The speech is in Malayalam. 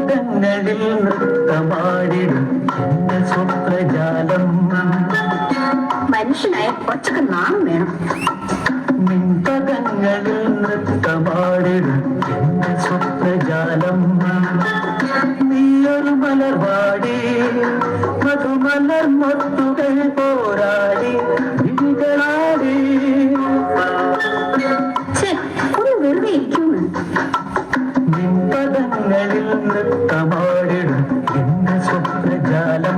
നിൻപദങ്ങളിൽ നൃത്തമാടിടും എന്റെ സ്വപ്നജാലം. മനുഷ്യനായ കുറച്ചൊക്കെ നാം വേണം. നിൻപദങ്ങളിൽ നൃത്തമാടിടും എന്റെ സ്വപ്നജാലം. നീയൊരു മലർവാടി മധുമലർ മൊത്തുകൾ പോരാടി വിഴികളാടി. ഒന്ന് വെറുതെ ഇരിക്കുന്നു. നിൻപദങ്ങളിൽ നൃത്തമാടിടും എന്റെ സ്വപ്നജാലം.